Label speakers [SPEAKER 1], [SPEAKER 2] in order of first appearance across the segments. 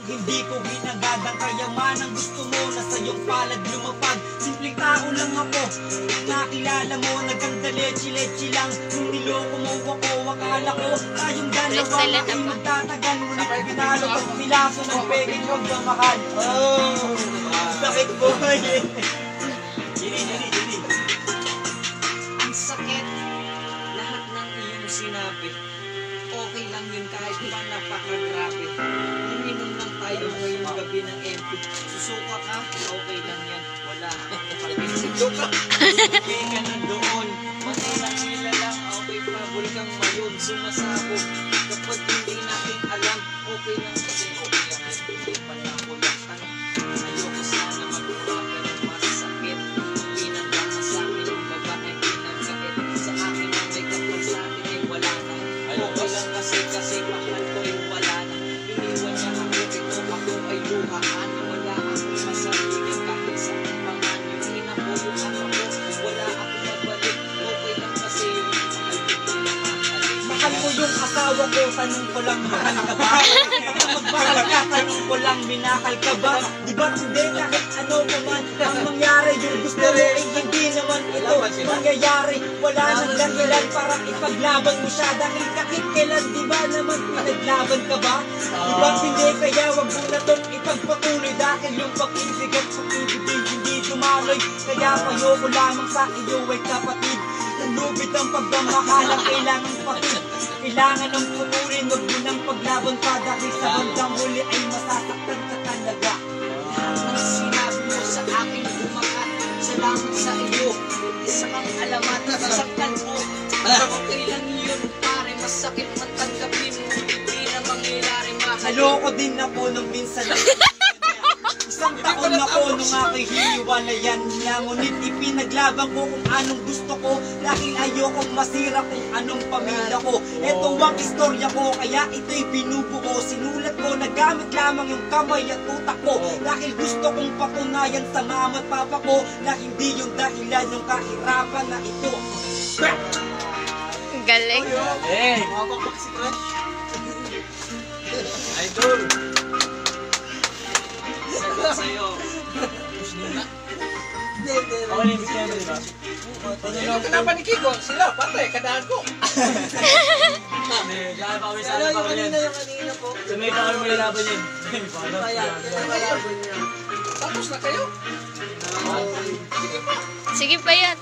[SPEAKER 1] hindi ko hinagad ang kayamanang gusto mo na sa iyong palad lumapag. Simpleng tao lang ako, nakilala mo, naganda leche-leche lang. Nung niloko mo ako, akala ko tayong dalawa ay magtatagal. Ngunit binalo ko nilaso ng peging magmamahal. Oh, sakit boy. Dini.
[SPEAKER 2] Ang sakit, lahat ng iyong sinabi. Okay lang yun kahit pa napakagrabe. Uminom lang tayo ngayong gabi ng MP. Susuka ka, okay lang yan. Wala akong pakisuka. Okay ka na doon. Matay na sila lang, okay pa. Bulgang mayon, sumasabog. Kapag hindi natin alam, okay lang kasi okay lang. Hindi pa na ako laktan. Ayoko sana magkuha ka ng masakit. Pinagdama sa akin ang babae pinagkait. Sa akin ang may kapag sa akin ay wala na. Okay lang kasi mahal ko ay wala na. Iniwan niya ako, ito ako ay luhaan. Wala akong masabihin kahit sa pangan. Yung inapuhan ako, wala akong magbalik. Okay lang kasi yung mahal ko lang mahal.
[SPEAKER 1] Mahal mo yung asawa ko, tanong ko lang mahal ka ba? Magmahal ka, tanong ko lang minahal ka ba? Di ba hindi kahit ano pa man ang mangyari, yung gusto mo ay hindi naman ito mangyayari. Wala nang dahilan para ipaglaban mo siya dahil kahit kailan di ba naman pinaglaban ka ba? Di ba hindi kaya wag mo na itong ipagpatuloy dahil yung pag-ibig at pag-ibig hindi dumaloy. Kaya payo ko lamang sa iyo ay kapatid, nalubid ang pagmamahal ang kailangang patid. Kailangan ng punurin, wag mo nang paglaban pa dahil sa bandang huli ay masasaktan ka talaga.
[SPEAKER 2] Ang sinabi mo sa akin bumakat, salamat sa iyo. Isa kang alamat, sasaktan mo. Okay lang yun pare, masakit man tanggapin mo. Hindi na mangyayari mahal.
[SPEAKER 1] Naloko din ako nung minsan. Isang taon ako nung ako'y hiniwalayan niya. Ngunit ipinaglaban ko kung anong gusto ko dahil ayokong masira kung anong pamilya ko. Ito ang istorya ko, kaya ito'y binubuo. Sinulat ko na gamit lamang yung kamay at utak ko dahil gusto kong patunayan sa mama at papa ko na hindi yung dahilan yung kahirapan na ito.
[SPEAKER 3] Galing.
[SPEAKER 1] Eh,
[SPEAKER 2] Mabakbak si Crush.
[SPEAKER 1] idol.
[SPEAKER 2] Sagot sa'yo.
[SPEAKER 1] Ako na yung bigyan mo, diba?
[SPEAKER 4] Kenapa ni Kiko? Sila, patay, kadaan ko.
[SPEAKER 1] Gaya pa kami sa
[SPEAKER 2] Pero
[SPEAKER 1] ano pa
[SPEAKER 2] yung
[SPEAKER 1] yan.
[SPEAKER 2] kanina po.
[SPEAKER 1] Sa may pa kami malalaban yun.
[SPEAKER 2] Kaya, kinalaban niya.
[SPEAKER 4] Tapos na kayo? Sige pa.
[SPEAKER 3] Sige pa yan.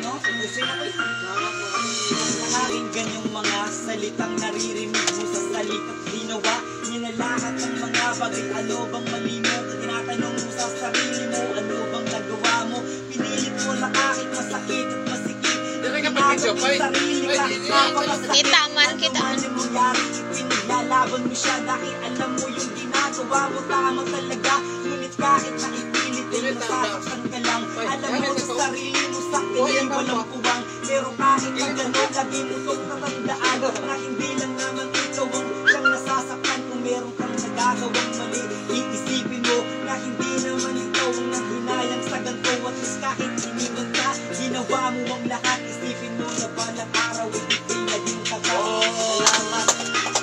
[SPEAKER 1] No? Nakakinggan yung mga salitang naririnig mo sa salitang ginawa. Ninalahat ng mga bagay, ano bang mali mo? Tinatanong mo sa sarili mo, ano bang nagawa mo? Pinilit mo na kahit masakit at masikip. Pinagod mo sarili kahit napakasakit.
[SPEAKER 3] Kita man, kita man.
[SPEAKER 1] Ano man yung mangyari, pinaglalaban mo siya dahil alam mo yung ginagawa mo tama talaga. Ngunit kahit na ipilit ay masasaktan ka lang. Alam mo sa sarili mo sakit ay walang puwang. Pero kahit na gano'n, lagi mo itong tatandaan na hindi lang naman ikaw ang siyang nasasaktan. Kung meron kang nagagawang mali, iisipin mo na hindi naman ikaw ang nanghinayang sa ganito. At least kahit iniwan ka, ginawa mo ang lahat. Isipin mo na balang araw, ibigay na din ka pa.
[SPEAKER 2] Salamat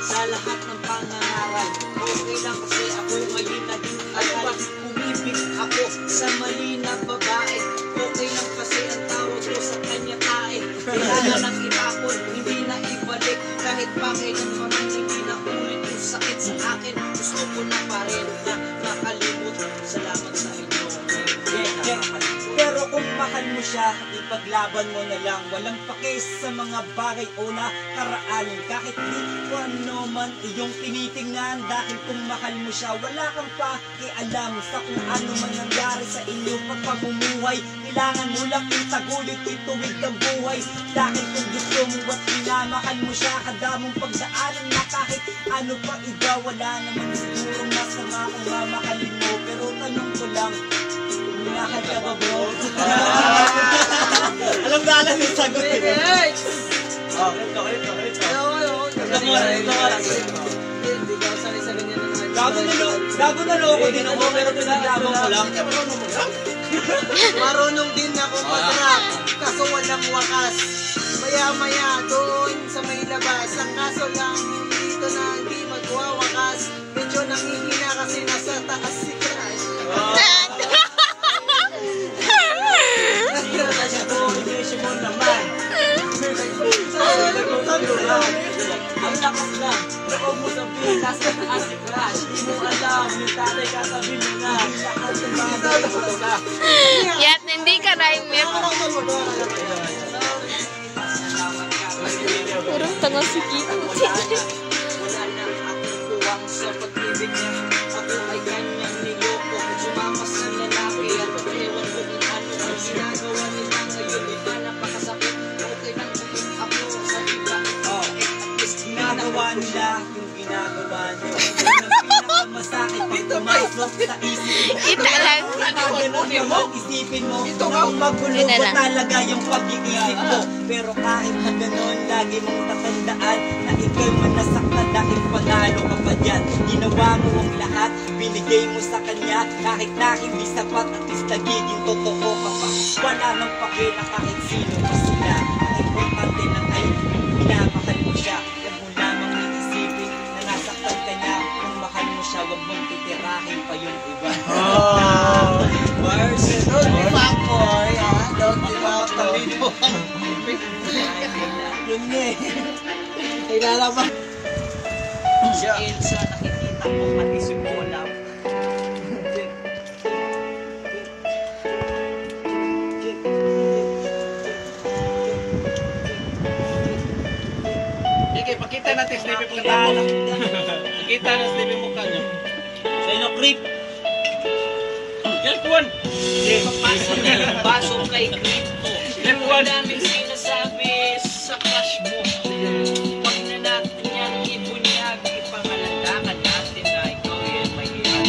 [SPEAKER 2] sa lahat ng pangangaral. Okay lang kasi ako ngayon naging alal. Umibig ako sa mali na babae. Okay lang kasi ang tawag ko sa kanya tae. Kailangan lang itapon, hindi na ibalik. Kahit pa kailan naman hindi na ulit yung sakit sa akin. Gusto ko na pa rin na nakalimut. Salamat sa inyo.
[SPEAKER 1] Pero kung mahal mo siya, ipaglaban mo na lang. Walang pake sa mga bagay o nakaraanin. Kahit di ko ano man iyong tinitingnan. Dahil kung mahal mo siya, wala kang pakialam sa kung ano man nangyari sa inyong pagpamumuhay. Kailangan mo lang itaguyod, ituwid ang buhay. Dahil kung gusto mo at minamahal mo siya, kada mong pagdaanan na kahit ano pa iba. Wala naman sigurong masama kung mamahalin mo. Pero tanong ko lang, minahal ka ba, bro? Alam na alam yung sagot eh. Oh, ito. Gago na loko din ako, pero pinaglaban ko lang.
[SPEAKER 2] Marunong din ako mag-rap, kaso walang wakas. Maya-maya doon sa may labas, ang kaso lang dito na hindi magwawakas. tumataas si Crush.
[SPEAKER 1] Desyo mo naman. Ang lakas na, loob mo sa pilas at taas si Crush. Di mo alam, yung tatay kasabi mo na. Lakas ng bagay.
[SPEAKER 3] Yat, hindi ka rhymer. Purong tanga si Kiko.
[SPEAKER 2] Wala na akong tuwang sa pag-ibig niya. Ako ay kanyang niloko. Sumama sa lalaki at ewan ko kung ano ang ginagawa nila ngayon. Iba napakasakit. Okay lang kung ako sa iba.
[SPEAKER 1] At least ginagawa nila yung ginagawa nyo. Ang pinakamasakit pag pumasok sa isip mo.
[SPEAKER 3] Kita lang.
[SPEAKER 1] Ganun naman isipin mo. Nang magulo
[SPEAKER 3] Yun na
[SPEAKER 1] ko
[SPEAKER 3] lang.
[SPEAKER 1] talaga yung pag-iisip mo. Pero kahit na ganun, lagi mong tatandaan na ikaw'y manasaktan dahil panalo ka pa dyan. Ginawa mo ang lahat, binigay mo sa kanya. Kahit na hindi sapat at least nagiging totoo ka pa. Wala nang pakila kahit sino pa sila. Ang importante lang ay minamahal mo siya. Huwag mo lamang iisipin na nasaktan ka niya. Kung mahal mo siya, huwag mong titirahin pa yung iba.
[SPEAKER 2] Bars. Don't fuckboy. Don't give up the video.
[SPEAKER 1] Yun nga eh. Kailangan ba?
[SPEAKER 2] Si Elsa nakikita ko pati si Olaf.
[SPEAKER 4] Sige, pakita natin snippet mukha mo. Pakita na snippet mukha nyo.
[SPEAKER 1] Sa inyo, creep.
[SPEAKER 4] Left one.
[SPEAKER 2] Pasok kay Crypto.
[SPEAKER 4] Left one.
[SPEAKER 2] Daming sinasabi sa crush mo. Pag na natin yan ibunyag, ipangalandakan natin na ikaw yung mahirap.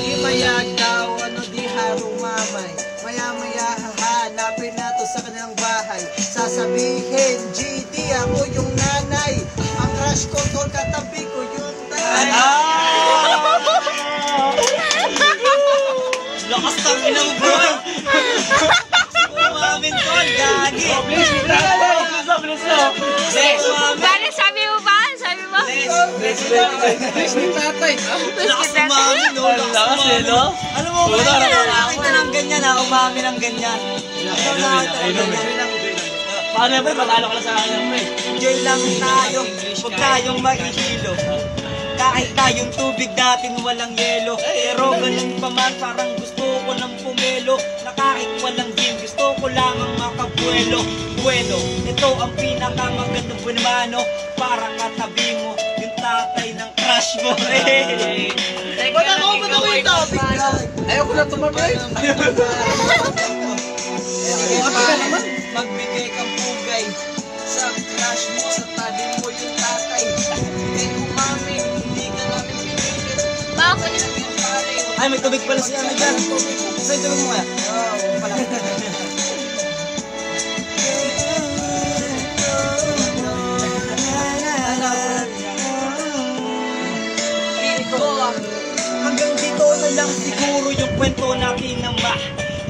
[SPEAKER 5] Di mayag daw, ano di harong mamay. Maya-maya hahanapin nato sa kanilang bahay. Sasabihin, GD ako yung nanay. Ang crush ko, tol, katabi ko yung tatay.
[SPEAKER 1] Lakas ng inang bro! Umamin ko, gagi!
[SPEAKER 4] Please, please,
[SPEAKER 1] Sex, umamin!
[SPEAKER 3] Paano sabi mo ba? Sabi mo?
[SPEAKER 4] please, ni tatay.
[SPEAKER 1] Lakas umamin, no? Lakas umamin. Alam mo, kaya nakakita ng ganyan, ha? Umamin ng ganyan. Ikaw nakakita ng ganyan.
[SPEAKER 4] Paano ba? Matalo ka lang sa akin, pre.
[SPEAKER 1] Enjoy lang tayo, huwag tayong mahihilo. Kahit tayong tubig natin walang yelo. Pero ganun pa man, parang gusto ko ng pumelo. Na kahit walang gin, gusto ko lamang makabuelo. Bueno, ito ang pinakamagandang buenmano. Para katabi mo, yung tatay ng crush mo.
[SPEAKER 5] Ba't ako yung topic?
[SPEAKER 4] Ayoko na tumabay.
[SPEAKER 2] Magbigay kang pugay sa crush mo, sa tabi mo yung tatay. Kay umami, hindi ka namin pinilit.
[SPEAKER 3] Bakit?
[SPEAKER 1] Ay, may tubig pala siya na dyan. Sa'yo tubig mo kaya? Oo, pala. Hanggang dito na lang siguro yung kwento natin na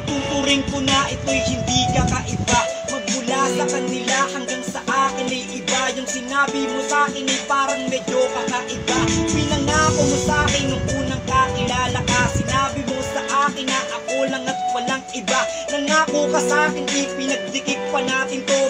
[SPEAKER 1] tuturing ko na ito'y hindi kakaiba. Magmula sa kanila hanggang sa akin ay iba. Yung sinabi mo sa akin ay parang medyo kakaiba. Pinangako mo sa akin nung unang kakilala ka. Sinabi mo sa akin na ako lang at walang iba. Nangako ka sa akin, ipinagdikit pa natin to.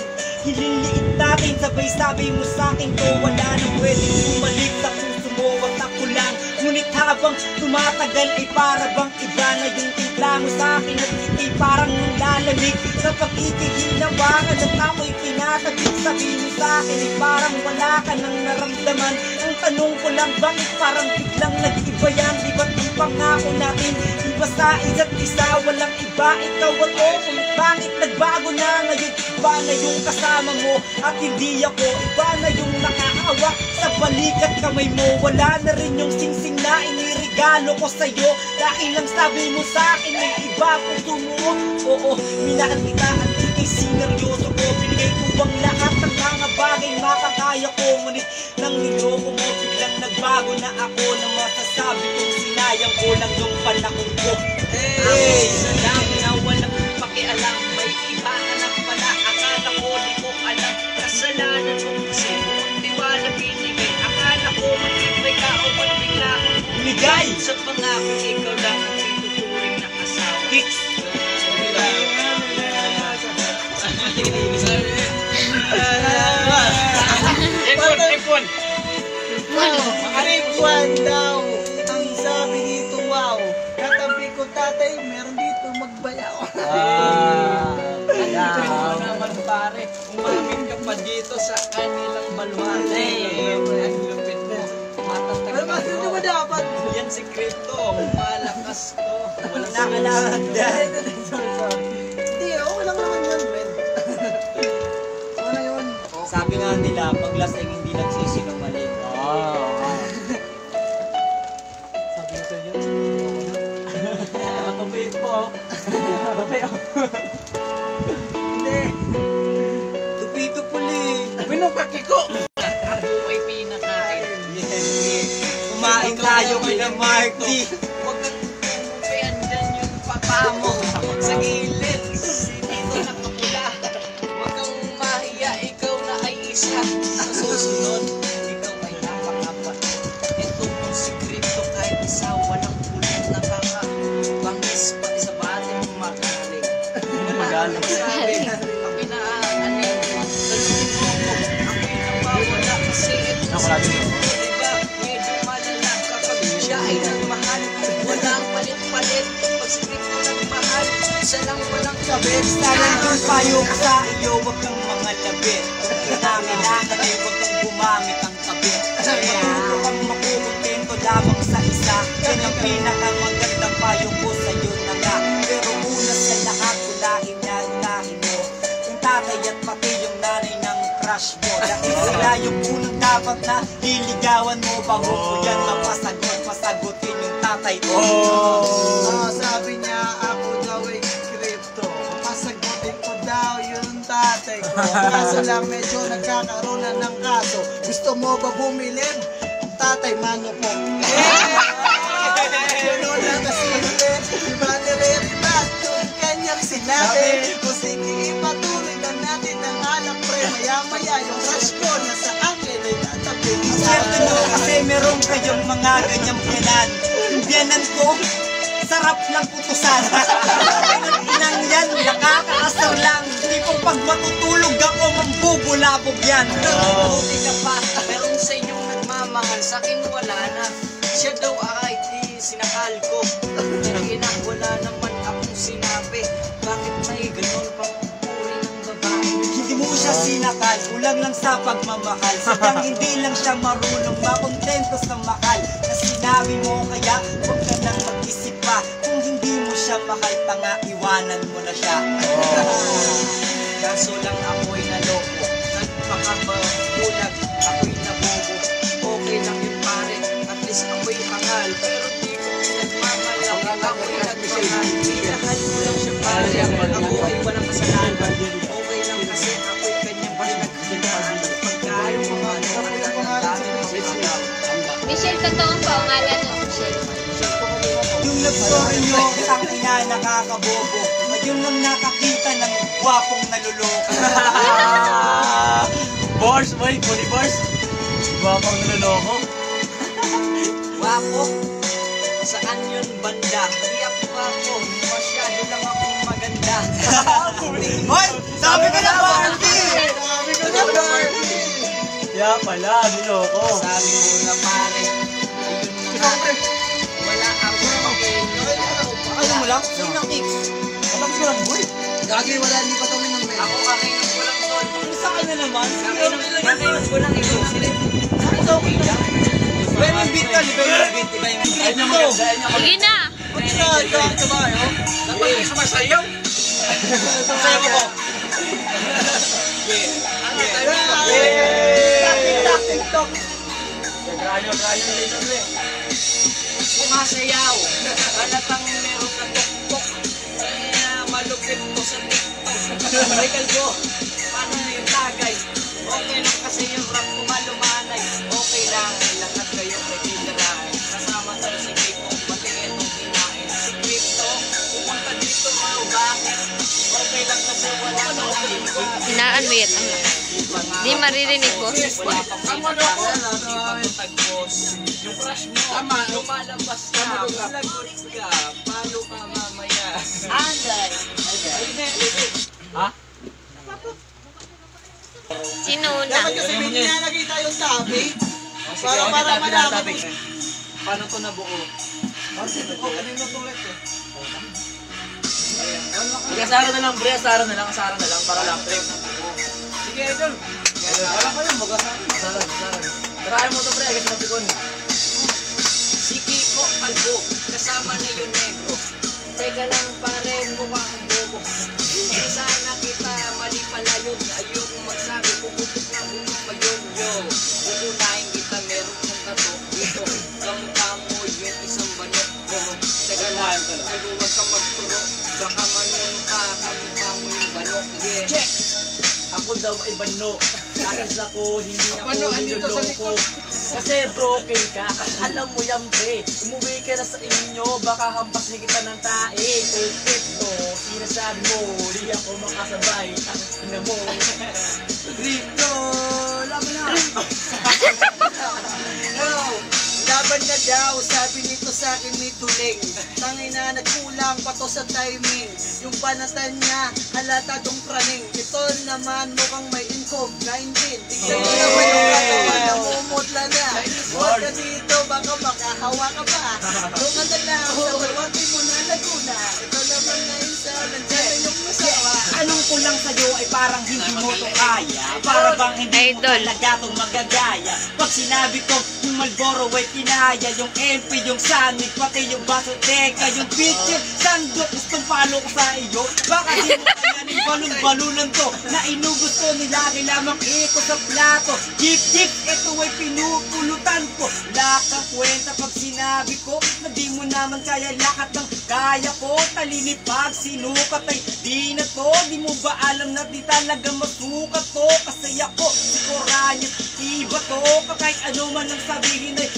[SPEAKER 1] Hililiit natin, sabay sabi mo sa akin to. Wala nang pwedeng bumalik sa puso mo, wag ako lang. Ngunit habang tumatagal ay para bang iba na yung timpla mo sa akin. At ikay parang nalalamig sa pagkikihinawakan. At ako'y pinatagig, sabi mo sa akin ay parang wala ka nang naramdaman. Ang tanong ko lang, bakit parang biglang nag-iba yan? Di ba't ang pangako natin iba sa isa't isa? Walang iba, ikaw at ako. Kung bakit nagbago na ngayon? Iba na yung kasama mo at hindi ako. Iba na yung nakahawak sa balikat kamay mo. Wala na rin yung singsing na iniregalo ko sa'yo. Dahil lang sabi mo sa akin may iba puso mo. Oo, minahal kita at ikay sineryoso ko. Binigay ko ang lahat ng mga bagay makakaya ko. Ngunit nang niloko mo, biglang nagbago na ako. Na masasabi kong sinayang ko lang yung panahon ko.
[SPEAKER 2] Hey! Sa dami na walang pakialam, may iba na pala. Akala ko di ko alam, kasalanan mo kasi tiwala binigay. Akala ko mag-ibay ka o magbigla.
[SPEAKER 1] Binigay!
[SPEAKER 2] Sa pangako
[SPEAKER 5] Arigwan daw. Ang sabi dito, wow. Katabi ko tatay, meron dito magbayaw.
[SPEAKER 2] Ano naman pare, umamin ka pa dito sa kanilang balwate. Ang lupit mo. Matatag
[SPEAKER 5] Ano ba? Hindi mo dapat?
[SPEAKER 2] Yan si Crypto, malakas to. Walang
[SPEAKER 1] Nakalahat dyan.
[SPEAKER 5] Sorry. Hindi, okay lang naman yan, men. Ano yun?
[SPEAKER 1] Sabi nga nila, pag lasing hindi nagsisinungaling.
[SPEAKER 5] Sabi ko sa'yo.
[SPEAKER 1] Matupi po. Matupi ako.
[SPEAKER 5] Hindi.
[SPEAKER 1] Tupito puli.
[SPEAKER 2] Pinupaki ko! Ako ay pinakain.
[SPEAKER 1] Kumain tayo kina Marty.
[SPEAKER 2] Huwag kang tumupian dyan yung papa mo. Sa gilid, dito nakapula. Huwag kang mahiya, ikaw na ay isa. Sa susunod, ikaw ay napakapa. Ito mo si Crypto kahit isa, walang pulit na kaka. Bangis pati sa bate mo magaling. Magaling. Sabi, ang pinaanin mo. Salutin mo ko, ang pinapawala kasi ito sa diba, medyo malala kapag siya ay nagmahal. Walang palit-palit, pag si Crypto nagmahal, isa lang walang kabit.
[SPEAKER 1] Sana doon payo ko sa iyo, wag kang mga labit. Kinakailangan ay wag kang gumamit ang tabit. Kaya kang makukontento lamang sa isa. Yan ang pinakamagandang payo ko sa iyo na nga. Pero una sa lahat, ulahin niya, ulahin mo yung tatay at pati yung nanay ng crush mo. Dahil sila yung unang dapat na liligawan mo. Bago mo yan mapasagot, pasagutin yung tatay mo.
[SPEAKER 5] Sabi niya, ako daw ay Crypto. Papasagutin ko daw yung tatay ko. Kaso lang medyo nagkakaroon na ng kaso. Gusto mo ba bumilib? Tatay, mano po. Gano'n lang kasi ulit. Iba nire-rebat yung kanyang sinabi. O sige, ipatuloy lang natin ang anak pre. Maya-maya yung crush ko na sa akin ay tatabi.
[SPEAKER 1] Swerte nyo kasi meron kayong mga ganyang biyanan. Yung biyanan ko, sarap lang putusan. Inang yan, nakakaasar lang. Hindi kong pag matutulog ako, mambubulabog yan.
[SPEAKER 2] Buti ka pa, meron sa inyong nagmamahal, sa akin wala na. Siya daw ay di sinakal ko. Ina, wala naman akong sinabi. Bakit may ganun pang puri ng babae?
[SPEAKER 1] Hindi mo siya sinakal, kulang lang sa pagmamahal. Sadyang hindi lang siya marunong makontento sa mahal. Na sinabi mo kaya, huwag ka nang mag-isip pa. Kung hindi mo siya mahal pa nga, iwanan mo na siya.
[SPEAKER 2] Kaso lang ako'y naloko. Nagpakabulag, ako'y nabobo. Okay lang yung pare, at least ako'y hangal. Pero di ko nagmamalaki, ako'y nagmahal. Minahal ko lang siya pare, ako ay walang kasalanan. Okay lang kasi ako'y kanyang pinagkakalaan. Pagkain mga ano, ang dami ng
[SPEAKER 3] Michelle, totoong pangalan mo, Michelle.
[SPEAKER 1] Yung nag-story nyo, ang ina nakakabobo. Ayun lang nakakita ng gwapong naluloko.
[SPEAKER 4] Bars, boy, puli bars. Gwapang naloloko.
[SPEAKER 2] Wapo, saan yun banda? Di ako wapo, masyado lang akong maganda.
[SPEAKER 1] Hoy! Sabi ko na Marty!
[SPEAKER 5] Sabi ko na Barbie!
[SPEAKER 4] Kaya pala, niloko.
[SPEAKER 2] Sabi mo na pare, ayun na nga, wala akong
[SPEAKER 1] Ano mo lang? Sino ang kicks? Alam ko lang, boy.
[SPEAKER 5] Gagi, wala, hindi pa tawin ng men.
[SPEAKER 2] Ako kakinom ko lang tol.
[SPEAKER 1] Ano sa akin na naman?
[SPEAKER 2] Kakinom ko lang ito.
[SPEAKER 1] Ito, okay lang. Iba yung beat tol, iba yung beat, iba yung beat.
[SPEAKER 4] Ayun yung maganda, ayun yung
[SPEAKER 3] Sige na!
[SPEAKER 2] Ito ba yun? Dapat yung sumasayaw.
[SPEAKER 1] Sayo ko.
[SPEAKER 5] TikTok!
[SPEAKER 4] Rayo dito ulit.
[SPEAKER 2] Sumasayaw. Halatang meron ka tuktok. Kaya malupit ko sa TikTok. Michael ko, paano na yung tagay? Okay lang kasi yung rap ko malumanay. Okay lang, lahat kayo may titirahin. Kasama tayo si Crypto, pati itong kinain. Si Crypto, pumunta dito mga bakit? Okay lang kasi wala nang limbo.
[SPEAKER 3] Hinaan mo yan ang lakas. Di maririnig ko.
[SPEAKER 2] Wala pang pinapasa, di pa matagpos. Yung crush mo, lumalabas ka, malagot ka, paano ka mamaya? Anday!
[SPEAKER 4] Ha?
[SPEAKER 3] Sino una?
[SPEAKER 5] Dapat kasi may nilalagay tayong topic. Para malaman mo.
[SPEAKER 2] Paano ko nabuo?
[SPEAKER 5] Kanino tulit eh.
[SPEAKER 1] Asara na lang, pre. Asara na lang para lang trip.
[SPEAKER 2] Sige, idol.
[SPEAKER 1] Wala ko yun, asara. Tarayan mo to, pre. Agad sa pikon.
[SPEAKER 2] Si Kiko Albo, kasama ni yung negro. Teka lang pare, mukha kang bobo. Sana kita mali pala yun. Ayoko magsabi, puputok na bumok pa yun. Yo, pupunahin kita, meron kong kato dito. Kamukha mo yun, isang banok ko. Teka lang, huwag kang magturo. Baka manuno ka, kamukha mo yung banok.
[SPEAKER 1] Check! Ako daw ay bano. Karas ako, hindi ako niloloko. Kasi broken ka, alam mo yan pre. Umuwi ka na sa inyo, baka hampas ni kita ng tae. Perfecto, sinasabi mo, di ako makasabay. Ina mo. Rito, laban na.
[SPEAKER 5] No, laban na daw, sabi nito sa akin may tuling. Tangina, nagkulang pa to sa timing. Yung panatan niya, halata tong praning. Ito naman mukhang may income, 19. Tignan mo naman yung katawan, namumutla na. Huwag ka dito, baka makahawa ka pa. Yung kadalaw, sabawatin mo na Laguna. Ito naman na isa, nandiyan na yung masawa.
[SPEAKER 1] Anong kulang sa'yo ay parang hindi mo to kaya. Para bang hindi mo
[SPEAKER 3] Idol.
[SPEAKER 1] talaga tong magagaya. Pag sinabi ko, yung Marlboro ay kinaya. Yung MP, yung Sonic, pati yung Basoteka. Yung picture, sandok, gustong palo ko sa iyo. Baka di mo kayanin balon-balunan to. Na inubos ko, nilagay lamang ito sa plato. Jip-jip, ito ay pinupulutan ko. Lakang kwenta pag sinabi ko, na di mo naman kaya lahat ng kaya ko. Talinipag, sinukat ay di na to. Di mo ba alam na di talaga masukat to? Kasi ako, si Coranyas, iba to. Kahit ano man ang sabihin ay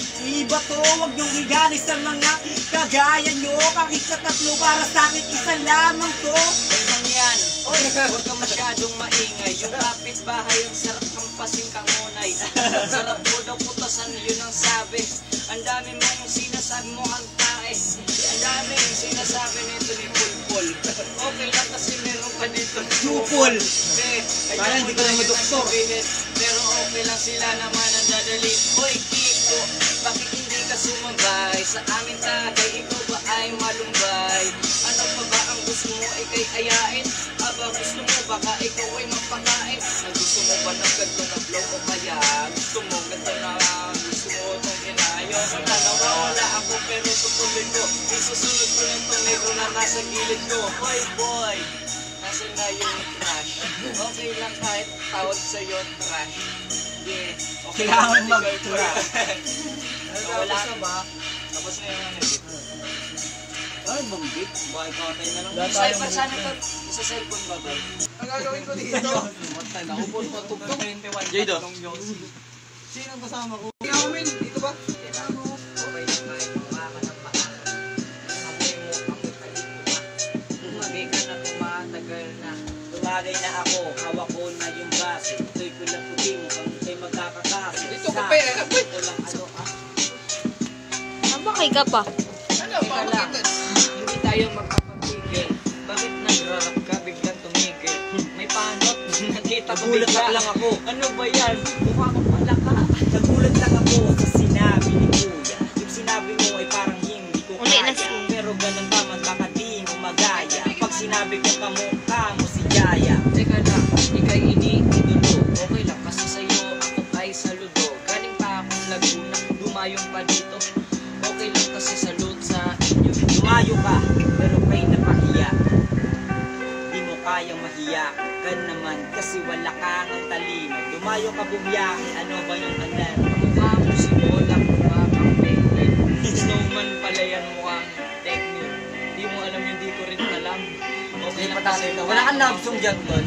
[SPEAKER 1] iba to. Huwag niyong higani sa mga kagaya nyo. Kahit sa tatlo para sa akin, isa lamang to.
[SPEAKER 2] Ganyan yan. Huwag ka masyadong maingay. Yung kapitbahay, ang sarap kang pasing kang unay. Sarap mo daw putasan, yun ang sabi. Ang dami mong sinasabi mo ang tae. Ang dami yung sinasabi nito ni Pulpul. Okay lang kasi meron pa dito.
[SPEAKER 1] Supol.
[SPEAKER 2] Kaya
[SPEAKER 1] hindi ko na madoktor.
[SPEAKER 2] Pero okay lang sila naman ang dadali. Hoy Kiko, bakit hindi ka sumabay? Sa amin tagay, ikaw ba ay malumbay? Ano pa ba ang gusto mo ay kay ayain? Aba gusto mo baka ikaw ay mapakain? Gusto mo ba ng ganito na blow o kaya? Gusto mo ganito na gusto mo itong inayo? Wala nawawala ako pero tutuloy ko. Isusunod ko na itong negro na nasa gilid ko. Hoy boy, nasa na yung trash? Okay lang kahit tawag sa'yo trash. Yeah, okay
[SPEAKER 1] Kailangan
[SPEAKER 2] lang
[SPEAKER 1] mag-trash.
[SPEAKER 2] Wala na ba? Tapos na yung ano.
[SPEAKER 1] Ay, banggit. Ba, ikaw tayo na lang.
[SPEAKER 2] Sa cellphone ba ba?
[SPEAKER 5] Ang gagawin ko dito,
[SPEAKER 2] Naupon pa ito.
[SPEAKER 1] Jado.
[SPEAKER 5] sinong kasama ko? Namin, dito ba?
[SPEAKER 2] Okay lang kahit kumakan ng paan. Amoy mo, amoy kalito ba? Tumagay ka na tumatagal na.
[SPEAKER 1] Tumagay na ako, hawak ko na yung base. Ito'y pulaputi mo, kung ito'y magkakakasi.
[SPEAKER 4] Ito ka pa eh.
[SPEAKER 1] Ito lang ano ah.
[SPEAKER 3] Nabakay ka pa.
[SPEAKER 4] Ano,
[SPEAKER 2] Teka lang, hindi tayo magpapapigil. Bakit nagrarap ka biglang tumigil? May panot, nakita ko
[SPEAKER 1] Nagulat
[SPEAKER 2] bigla.
[SPEAKER 1] lang ako.
[SPEAKER 2] Ano ba yan? Mukha kang pala ka.
[SPEAKER 1] Nagulat lang ako sa sinabi ni Kuya. Yung sinabi mo ay parang hindi ko
[SPEAKER 3] Uli na
[SPEAKER 1] kaya.
[SPEAKER 3] siya.
[SPEAKER 1] Pero ganun pa man, baka di mo magaya. Pag sinabi ko kamukha mo si Jaya.
[SPEAKER 2] Teka lang, ikay iniidolo. Okay lang kasi sa'yo ako ay saludo. Galing pa akong Laguna, dumayong pa dito. Okay lang kasi salud sa inyo.
[SPEAKER 1] Lumayo ka, pero kay napahiya. Di mo kayang mahiya ka naman kasi wala kang ang talino. Lumayo ka bumiyahe, ano ba yung alam?
[SPEAKER 2] Mukha mo si Bola, mukha kang penguin. Snowman pala yan mukhang technique. Di mo alam yung di ko rin alam. Okay lang kasi
[SPEAKER 1] Wala kang love song dyan doon.